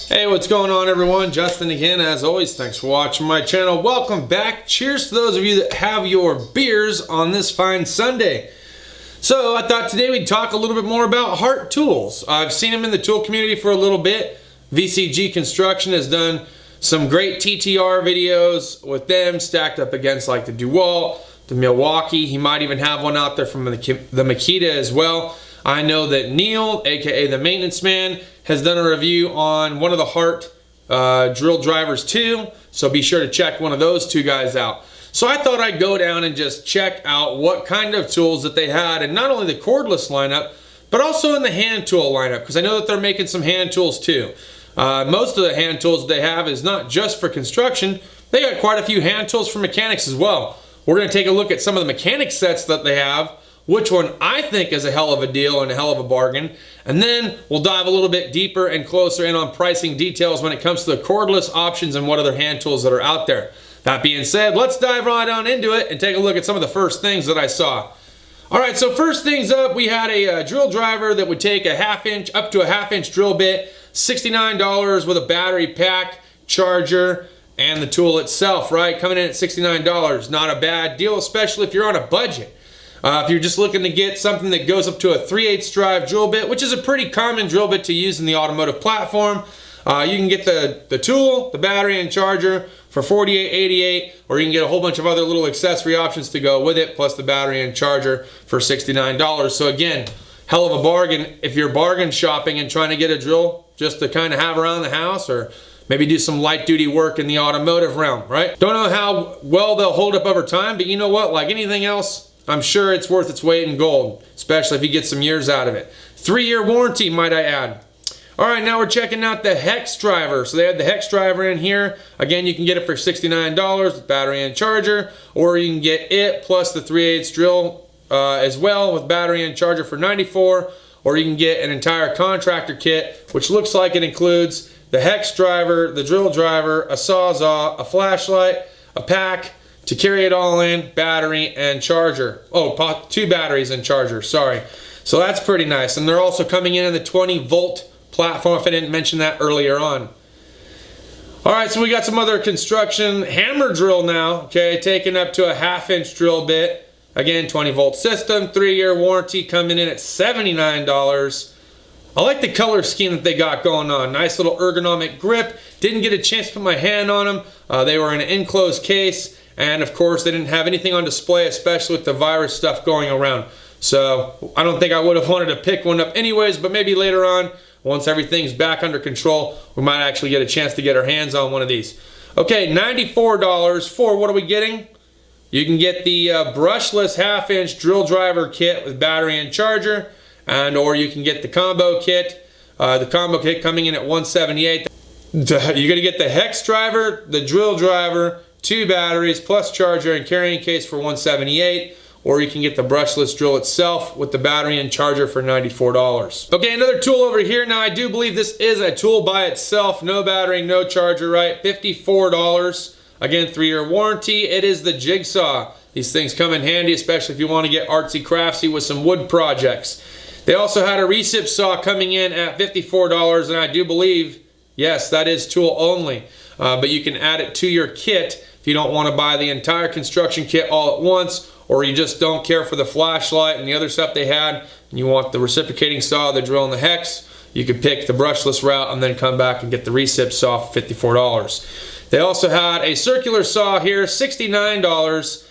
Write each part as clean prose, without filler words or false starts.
Hey, what's going on everyone? Justin again, as always. Thanks for watching my channel. Welcome back. Cheers to those of you that have your beers on this fine Sunday. So I thought today we'd talk a little bit more about Hart tools. I've seen them in the tool community for a little bit. VCG Construction has done some great TTR videos with them stacked up against like the DeWalt, the Milwaukee. He might even have one out there from the Makita as well. I know that Neil, aka the maintenance man, has done a review on one of the Hart drill drivers too, so be sure to check one of those two guys out. So I thought I'd go down and just check out what kind of tools that they had, and not only the cordless lineup, but also in the hand tool lineup, because I know that they're making some hand tools too. Most of the hand tools they have is not just for construction. They got quite a few hand tools for mechanics as well. We're going to take a look at some of the mechanic sets that they have, which one I think is a hell of a deal and a hell of a bargain, and then we'll dive a little bit deeper and closer in on pricing details when it comes to the cordless options and what other hand tools that are out there. That being said, let's dive right on into it and take a look at some of the first things that I saw. Alright, so first things up, we had a drill driver that would take a half-inch, up to a half-inch drill bit, $69 with a battery pack, charger, and the tool itself, right? Coming in at $69. Not a bad deal, especially if you're on a budget. If you're just looking to get something that goes up to a 3/8 drive drill bit, which is a pretty common drill bit to use in the automotive platform, you can get the tool, the battery, and charger for $48.88, or you can get a whole bunch of other little accessory options to go with it, plus the battery and charger for $69. So again, hell of a bargain if you're bargain shopping and trying to get a drill just to kind of have around the house, or maybe do some light duty work in the automotive realm, right? Don't know how well they'll hold up over time, but you know what, like anything else, I'm sure it's worth its weight in gold, especially if you get some years out of it. 3-year warranty, might I add. All right, now we're checking out the hex driver. So they had the hex driver in here. Again, you can get it for $69 with battery and charger, or you can get it plus the 3/8 drill as well with battery and charger for $94, or you can get an entire contractor kit, which looks like it includes the hex driver, the drill driver, a sawzall, a flashlight, a pack, to carry it all in, battery and charger. Oh, 2 batteries and charger, sorry. So that's pretty nice. And they're also coming in the 20-volt platform, if I didn't mention that earlier on. All right, so we got some other construction hammer drill now, okay, taken up to a half-inch drill bit. Again, 20-volt system, 3-year warranty, coming in at $79. I like the color scheme that they got going on. Nice little ergonomic grip. Didn't get a chance to put my hand on them. They were in an enclosed case. And of course, they didn't have anything on display, especially with the virus stuff going around. So I don't think I would have wanted to pick one up anyways, but maybe later on, once everything's back under control, we might actually get a chance to get our hands on one of these. Okay, $94 for, what are we getting? You can get the brushless half-inch drill driver kit with battery and charger, or you can get the combo kit. The combo kit coming in at $178. You're gonna get the hex driver, the drill driver, 2 batteries plus charger and carrying case for $178, or you can get the brushless drill itself with the battery and charger for $94. Okay, another tool over here. Now I do believe this is a tool by itself, no battery, no charger, right? $54. Again, 3-year warranty. It is the jigsaw. These things come in handy, especially if you want to get artsy craftsy with some wood projects. They also had a recip saw coming in at $54, and I do believe, yes, that is tool only. But you can add it to your kit if you don't want to buy the entire construction kit all at once, or you just don't care for the flashlight and the other stuff they had, and you want the reciprocating saw, the drill, and the hex. You could pick the brushless route and then come back and get the recip saw for $54. They also had a circular saw here, $69.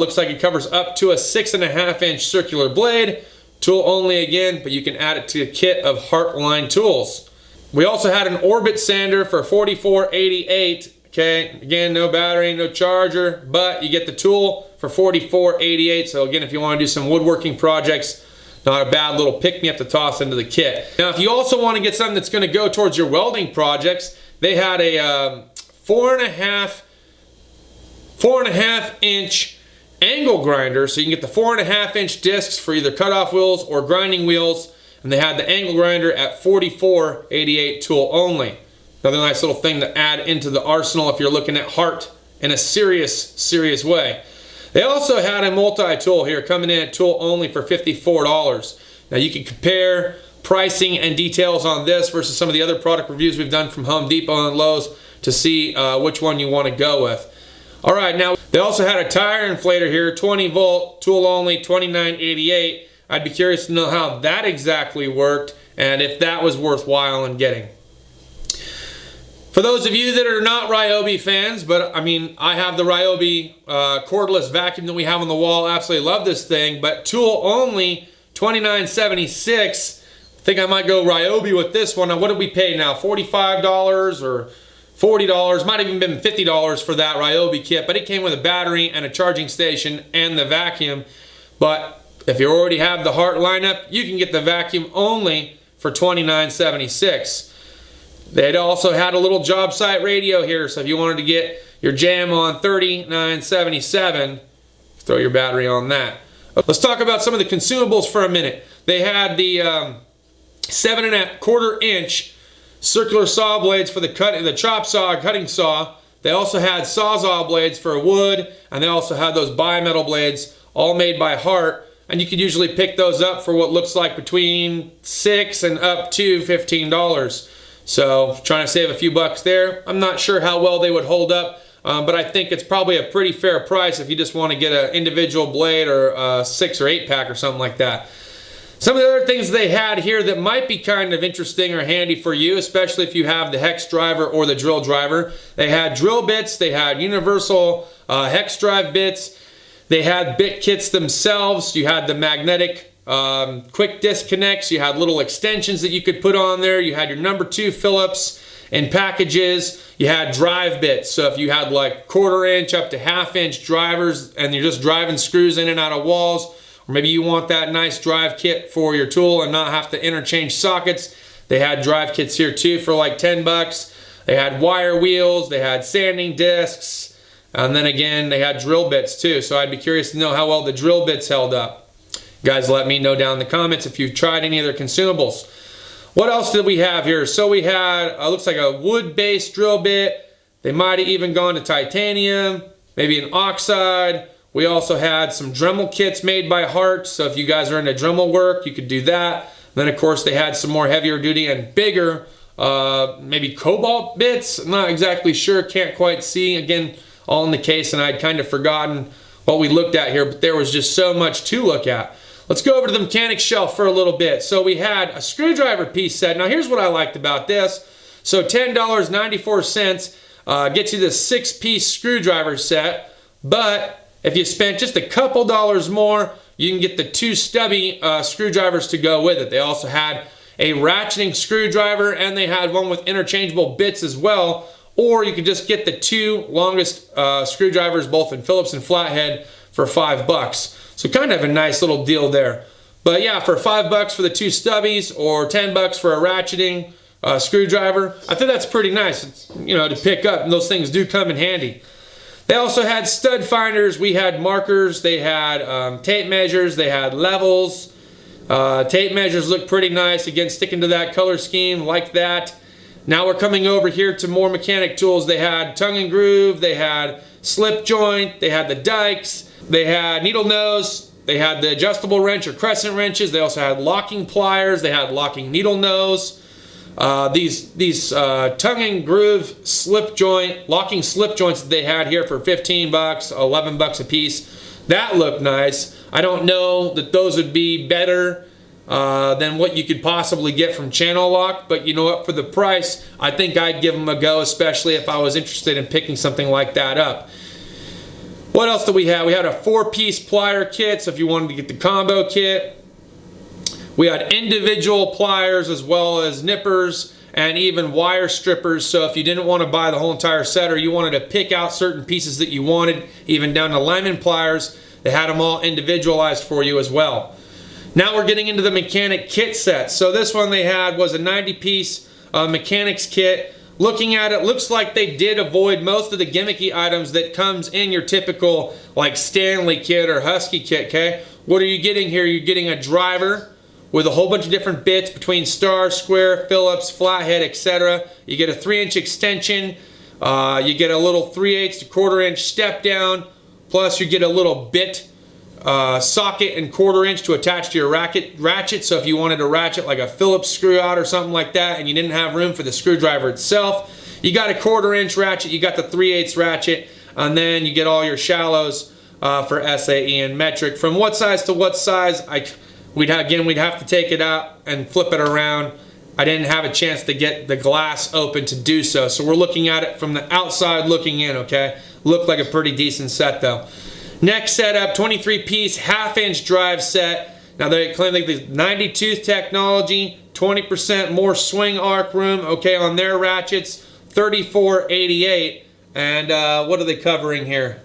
Looks like it covers up to a 6.5-inch circular blade. Tool only again, but you can add it to a kit of Hart line tools. We also had an orbit sander for $44.88. Okay, again, no battery, no charger, but you get the tool for $44.88. So again, if you want to do some woodworking projects, not a bad little pick-me-up to toss into the kit. Now, if you also want to get something that's going to go towards your welding projects, they had a 4.5-inch angle grinder. So you can get the 4.5-inch discs for either cutoff wheels or grinding wheels. And they had the angle grinder at $44.88 tool only. Another nice little thing to add into the arsenal if you're looking at Hart in a serious way. They also had a multi-tool here coming in at tool only for $54. Now you can compare pricing and details on this versus some of the other product reviews we've done from Home Depot and Lowe's to see which one you want to go with. All right, now they also had a tire inflator here, 20 volt, tool only, $29.88. I'd be curious to know how that exactly worked and if that was worthwhile in getting. For those of you that are not Ryobi fans, but I mean, I have the Ryobi cordless vacuum that we have on the wall. Absolutely love this thing, but tool only, $29.76. I think I might go Ryobi with this one. Now, what did we pay now? $45 or $40? Might have even been $50 for that Ryobi kit, but it came with a battery and a charging station and the vacuum. But if you already have the Hart lineup, you can get the vacuum only for $29.76. They also had a little job site radio here, so if you wanted to get your jam on $39.77, throw your battery on that. Let's talk about some of the consumables for a minute. They had the 7¼ inch circular saw blades for the chop saw, cutting saw. They also had sawzall blades for wood, and they also had those bimetal blades, all made by Hart. And you could usually pick those up for what looks like between $6 and up to $15. So trying to save a few bucks there. I'm not sure how well they would hold up, but I think it's probably a pretty fair price if you just want to get an individual blade or a 6 or 8 pack or something like that. Some of the other things they had here that might be kind of interesting or handy for you, especially if you have the hex driver or the drill driver. They had drill bits, they had universal hex drive bits, they had bit kits themselves, you had the magnetic quick disconnects, you had little extensions that you could put on there, you had your number 2 Phillips in packages, you had drive bits, so if you had like 1/4 inch up to 1/2 inch drivers and you're just driving screws in and out of walls, or maybe you want that nice drive kit for your tool and not have to interchange sockets, they had drive kits here too for like 10 bucks. They had wire wheels, they had sanding discs, and then again they had drill bits too, so I'd be curious to know how well the drill bits held up. Guys, let me know down in the comments if you've tried any of their consumables. What else did we have here? So we had, looks like a wood-based drill bit. They might have even gone to titanium, maybe an oxide. We also had some Dremel kits made by Hart, so if you guys are into Dremel work, you could do that. Then, of course, they had some more heavier duty and bigger, maybe cobalt bits. I'm not exactly sure, can't quite see. Again, all in the case, and I'd kind of forgotten what we looked at here, but there was just so much to look at. Let's go over to the mechanics shelf for a little bit. So we had a screwdriver piece set. Now here's what I liked about this. So $10.94 gets you this 6-piece screwdriver set, but if you spent just a couple dollars more, you can get the 2 stubby screwdrivers to go with it. They also had a ratcheting screwdriver and they had one with interchangeable bits as well, or you could just get the 2 longest screwdrivers, both in Phillips and flathead, for $5. So kind of a nice little deal there. But yeah, for $5 for the 2 stubbies or $10 for a ratcheting screwdriver, I think that's pretty nice, you know, to pick up, and those things do come in handy. They also had stud finders, we had markers, they had tape measures, they had levels. Tape measures look pretty nice, again sticking to that color scheme like that. Now we're coming over here to more mechanic tools. They had tongue and groove, they had slip joint, they had the dikes, they had needle nose, they had the adjustable wrench or crescent wrenches, they also had locking pliers, they had locking needle nose. These tongue and groove slip joint, locking slip joints that they had here for 15 bucks, 11 bucks a piece. That looked nice. I don't know that those would be better than what you could possibly get from Channel Lock, but you know what, for the price, I think I'd give them a go, especially if I was interested in picking something like that up. What else did we have? We had a 4-piece plier kit, so if you wanted to get the combo kit. We had individual pliers as well as nippers and even wire strippers, so if you didn't want to buy the whole entire set or you wanted to pick out certain pieces that you wanted, even down to lineman pliers, they had them all individualized for you as well. Now we're getting into the mechanic kit set. So this one they had was a 90-piece mechanics kit. Looking at it, looks like they did avoid most of the gimmicky items that comes in your typical like Stanley kit or Husky kit, okay? What are you getting here? You're getting a driver with a whole bunch of different bits between star, square, Phillips, flathead, etc. You get a 3-inch extension, you get a little 3/8 to 1/4 inch step down, plus you get a little bit socket and 1/4 inch to attach to your ratchet. So if you wanted to ratchet like a Phillips screw out or something like that and you didn't have room for the screwdriver itself, you got a 1/4 inch ratchet, you got the 3/8 ratchet, and then you get all your shallows for SAE and metric. From what size to what size, we'd have to take it out and flip it around. I didn't have a chance to get the glass open to do so. So we're looking at it from the outside looking in, okay? Looked like a pretty decent set though. Next setup, 23-piece half-inch drive set. Now they claim like the 90 tooth technology, 20% more swing arc room, okay, on their ratchets, 3488. And what are they covering here?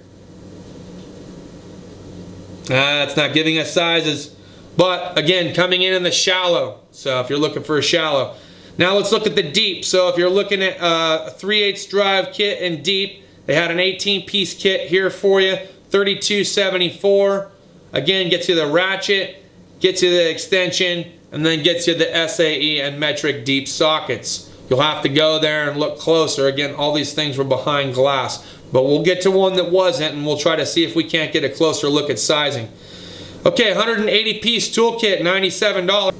It's not giving us sizes. But again, coming in the shallow. So if you're looking for a shallow. Now let's look at the deep. So if you're looking at a 3/8 drive kit and deep, they had an 18-piece kit here for you, $32.74. Again, gets you the ratchet, gets you the extension, and then gets you the SAE and metric deep sockets. You'll have to go there and look closer. Again, all these things were behind glass. But we'll get to one that wasn't, and we'll try to see if we can't get a closer look at sizing. Okay, 180-piece toolkit, $97.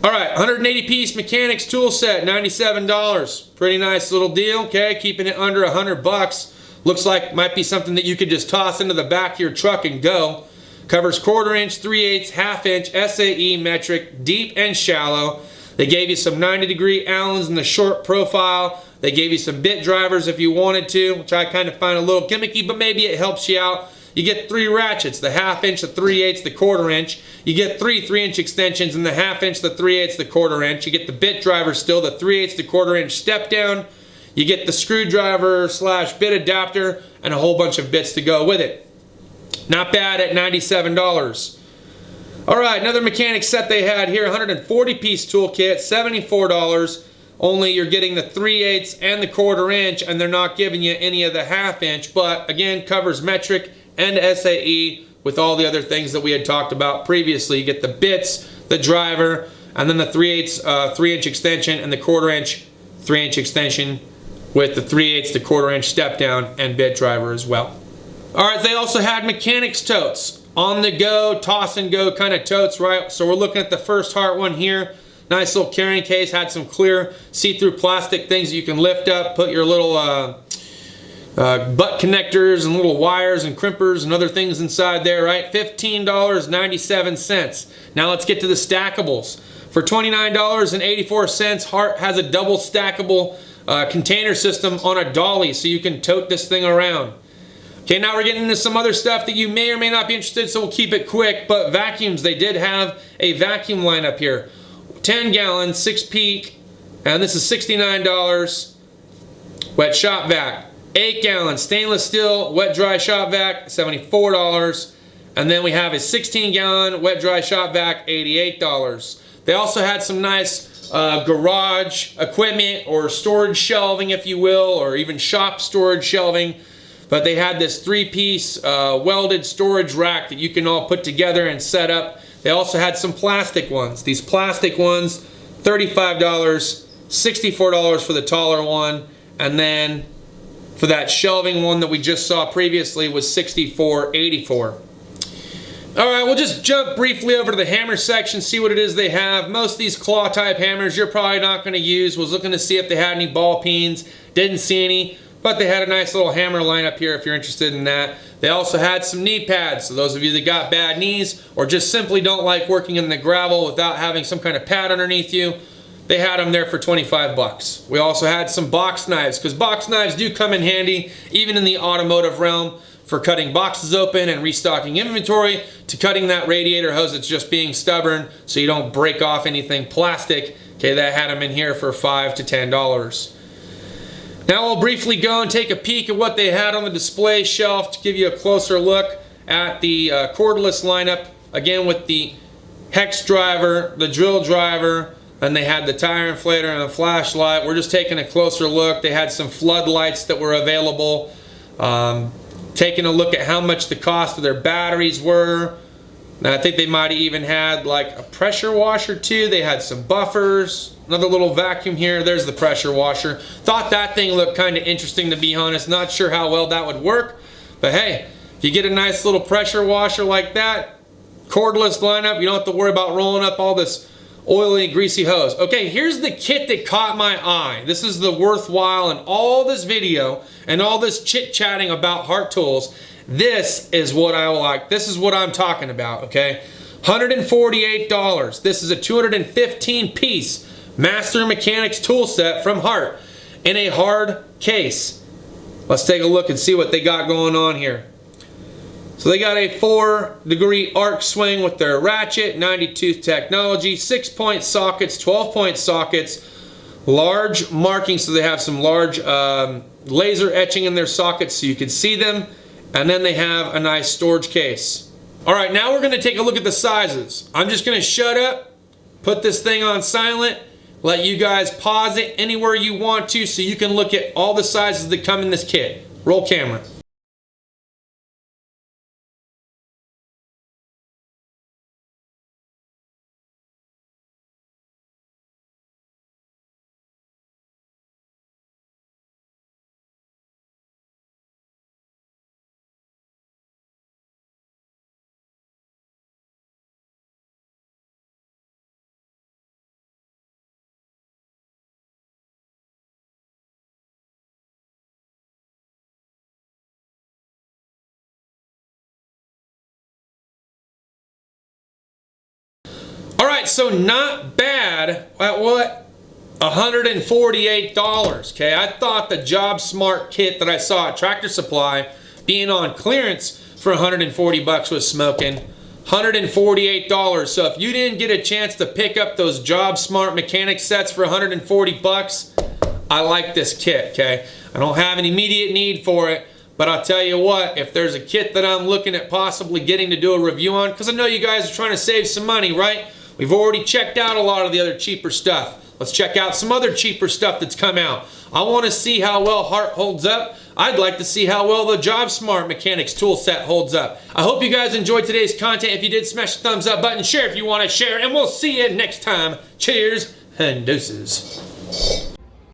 All right, 180-piece mechanics tool set, $97. Pretty nice little deal, okay? Keeping it under $100. Looks like might be something that you could just toss into the back of your truck and go. Covers 1/4 inch, 3/8, half-inch, SAE, metric, deep and shallow. They gave you some 90-degree Allens in the short profile. They gave you some bit drivers if you wanted to, which I kind of find a little gimmicky, but maybe it helps you out. You get 3 ratchets, the half-inch, the 3/8, the 1/4 inch. You get 3 3-inch extensions in the half-inch, the 3/8, the 1/4 inch. You get the bit driver still, the 3/8, the 1/4 inch step down. You get the screwdriver / bit adapter and a whole bunch of bits to go with it. Not bad at $97. All right, another mechanic set they had here, 140-piece toolkit, $74. Only you're getting the 3/8 and the 1/4 inch, and they're not giving you any of the half-inch, but again, covers metric and SAE with all the other things that we had talked about previously. You get the bits, the driver, and then the 3/8 3-inch extension and the 1/4 inch 3-inch extension with the 3/8 the 1/4 inch step down and bit driver as well. All right, they also had mechanics totes, on the go, toss and go kind of totes, right? So we're looking at the first Hart one here. Nice little carrying case, had some clear see-through plastic things you can lift up, put your little butt connectors and little wires and crimpers and other things inside there, right? $15.97. Now let's get to the stackables. For $29.84, Hart has a double stackable container system on a dolly, so you can tote this thing around. Okay, now we're getting into some other stuff that you may or may not be interested in, so we'll keep it quick. But vacuums, they did have a vacuum lineup here. 10 gallon, 6 peak, and this is $69. Wet shop vac. 8 gallon stainless steel wet dry shop vac, $74. And then we have a 16 gallon wet dry shop vac, $88. They also had some nice garage equipment or storage shelving, if you will, or even shop storage shelving. But they had this 3-piece welded storage rack that you can all put together and set up. They also had some plastic ones. These plastic ones, $35, $64 for the taller one, and then for that shelving one that we just saw previously was $64.84. All right, we'll just jump briefly over to the hammer section, see what it is they have. Most of these claw type hammers you're probably not going to use. Was looking to see if they had any ball peens. Didn't see any, but they had a nice little hammer lineup here if you're interested in that. They also had some knee pads, so those of you that got bad knees or just simply don't like working in the gravel without having some kind of pad underneath you, they had them there for 25 bucks. We also had some box knives, because box knives do come in handy even in the automotive realm, for cutting boxes open and restocking inventory, to cutting that radiator hose that's just being stubborn so you don't break off anything plastic. Okay, that had them in here for $5 to $10. Now we'll briefly go and take a peek at what they had on the display shelf to give you a closer look at the cordless lineup. Again, with the hex driver, the drill driver, and they had the tire inflator and a flashlight. We're just taking a closer look. They had some floodlights that were available. Taking a look at how much the cost of their batteries were. Now, I think they might have even had like a pressure washer too. They had some buffers. Another little vacuum here. There's the pressure washer. Thought that thing looked kind of interesting, to be honest. Not sure how well that would work. But hey, If you get a nice little pressure washer like that, cordless lineup, you don't have to worry about rolling up all this oily, greasy hose. Okay, here's the kit that caught my eye. This is the worthwhile in all this video and all this chit-chatting about Hart tools. This is what I like. This is what I'm talking about, okay? $148. This is a 215-piece Master Mechanics tool set from Hart in a hard case. Let's take a look and see what they got going on here. So they got a 4-degree arc swing with their ratchet, 90-tooth technology, 6-point sockets, 12-point sockets, large markings, so they have some large laser etching in their sockets so you can see them, and then they have a nice storage case. All right, now we're going to take a look at the sizes. I'm just going to shut up, put this thing on silent, let you guys pause it anywhere you want to so you can look at all the sizes that come in this kit. Roll camera. Alright, so not bad at what? $148, okay? I thought the Job Smart kit that I saw at Tractor Supply being on clearance for 140 bucks was smoking. $148. So if you didn't get a chance to pick up those Job Smart mechanic sets for 140 bucks, I like this kit, okay? I don't have an immediate need for it, but I'll tell you what, if there's a kit that I'm looking at possibly getting to do a review on, because I know you guys are trying to save some money, right? We've already checked out a lot of the other cheaper stuff. Let's check out some other cheaper stuff that's come out. I want to see how well Hart holds up. I'd like to see how well the Job Smart Mechanics tool set holds up. I hope you guys enjoyed today's content. If you did, smash the thumbs up button, share if you want to share, and we'll see you next time. Cheers and deuces.